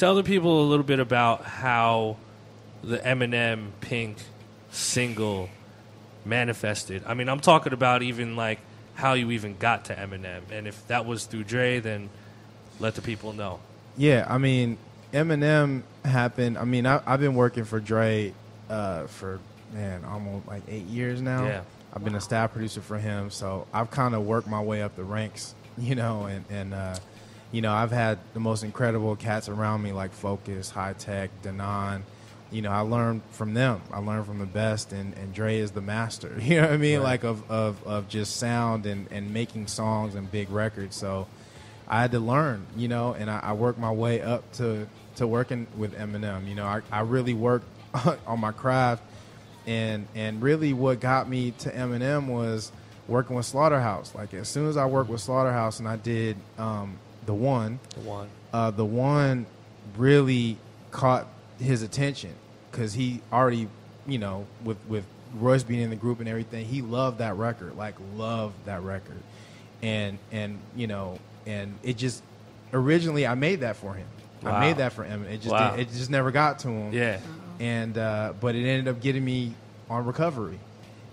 Tell the people a little bit about how the Eminem Pink single manifested. I mean, I'm talking about even like how you even got to Eminem, and if that was through Dre, then let the people know. Yeah, I mean, Eminem happened. I mean, I've been working for Dre for almost like 8 years now. Yeah. I've been a staff producer for him, so I've kind of worked my way up the ranks, and I've had the most incredible cats around me like Focus, High Tech, Denon. I learned from them. I learned from the best, and Dre is the master. You know what I mean? Right. Like of just sound and making songs and big records. So I had to learn, and I worked my way up to working with Eminem. I really worked on my craft, and really what got me to Eminem was working with Slaughterhouse. Like as soon as I worked with Slaughterhouse and I did the one really caught his attention because he already, with Royce being in the group and everything, he loved that record, and it just originally I made that for him. Wow. I made that for him. It just never got to him. Yeah. And but it ended up getting me on Recovery,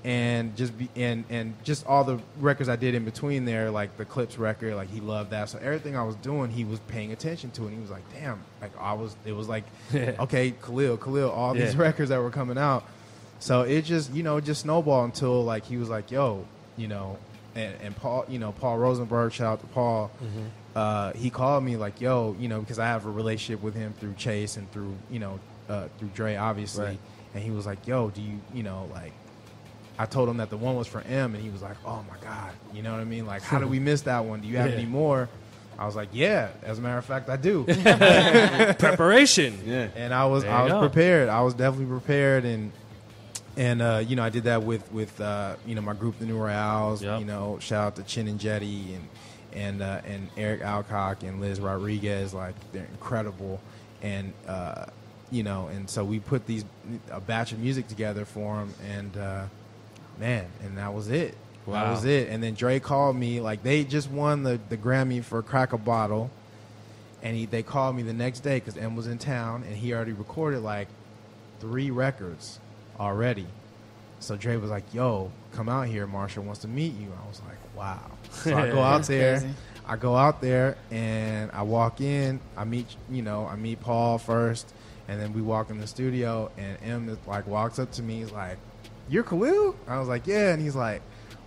and just all the records I did in between there, like the Clips record, like he loved that. So everything I was doing, he was paying attention to, and he was like, "Damn!" Like it was like, okay, Khalil, all these records that were coming out. So it just just snowballed until like he was like, "Yo," and Paul, Paul Rosenberg, shout out to Paul. Mm-hmm. He called me like, "Yo," because I have a relationship with him through Chase and through through Dre, obviously. Right. And he was like, "Yo, do you like?" I told him that the one was for M, and he was like, "Oh my God," you know what I mean? Like, how did we miss that one? Do you have any more? I was like, "Yeah, as a matter of fact, I do." Preparation. Yeah. And I was prepared. I was definitely prepared, and I did that with my group, the New Royales. Yep. Shout out to Chin and Jetty and Eric Alcock and Liz Rodriguez. Like, they're incredible, and and so we put a batch of music together for him, and and that was it. Wow. That was it. And then Dre called me, like they just won the Grammy for Crack a Bottle, and they called me the next day because M was in town, and he already recorded like 3 records already. So Dre was like, "Yo, come out here, Marshall wants to meet you." I was like, wow. So I go out there. Crazy. I go out there and I walk in. I meet Paul first, and then we walk in the studio, and M like walks up to me. He's like, "You're Khalil?" I was like, "Yeah." And he's like,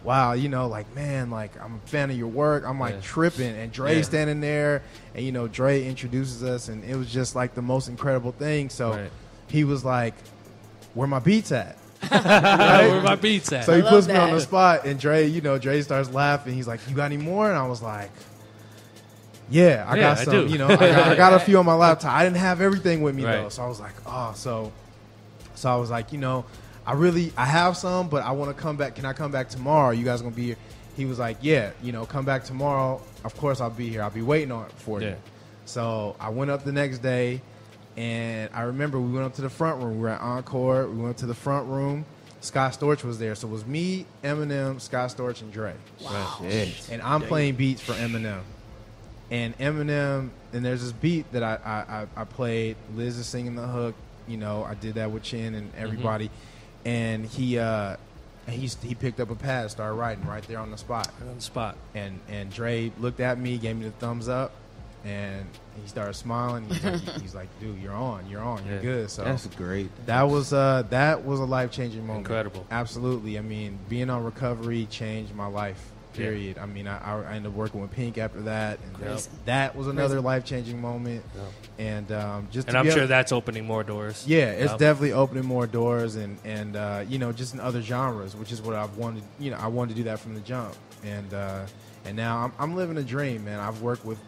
"Wow, like, man, like I'm a fan of your work." I'm like tripping, and Dre's standing there, and Dre introduces us, and it was just like the most incredible thing. So he was like, "Where my beats at?" Right? Where my beats at? So he puts me on the spot, and Dre starts laughing. He's like, "You got any more?" And I was like, "Yeah, I got some." I got a few on my laptop. I didn't have everything with me though, so I was like, "Oh," so I was like, I have some, but I want to come back. Can I come back tomorrow? You guys gonna be here? He was like, "Yeah, come back tomorrow. Of course I'll be here. I'll be waiting for you." So I went up the next day. And I remember we went up to the front room. We were at Encore. We went to the front room. Scott Storch was there. So it was me, Eminem, Scott Storch, and Dre. Wow. And I'm playing beats for Eminem. And there's this beat that I played. Liz is singing the hook. I did that with Chin and everybody. Mm-hmm. And he picked up a pad, started writing right there on the spot. And Dre looked at me, gave me the thumbs up. And he started smiling. He's like, "Dude, you're on, you're good." So that's great. That was a life-changing moment. Incredible. Absolutely. I mean, being on Recovery changed my life. Period. I mean, I ended up working with Pink after that, and that was another life-changing moment. Yep. And I'm sure that's opening more doors. Yeah, it's definitely opening more doors, and just in other genres, which is what I've wanted. I wanted to do that from the jump, and now I'm living a dream, man. I've worked with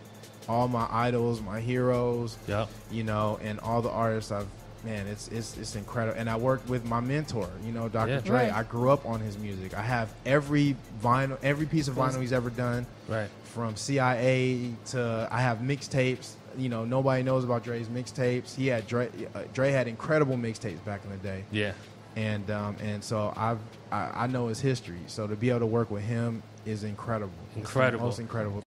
all my idols, my heroes, and all the artists it's incredible. And I worked with my mentor, Dr. Dre. Right. I grew up on his music. I have every piece of vinyl he's ever done. Right. From CIA to I have mixtapes. Nobody knows about Dre's mixtapes. He had Dre had incredible mixtapes back in the day. Yeah. And so I know his history. So to be able to work with him is incredible. It's the most incredible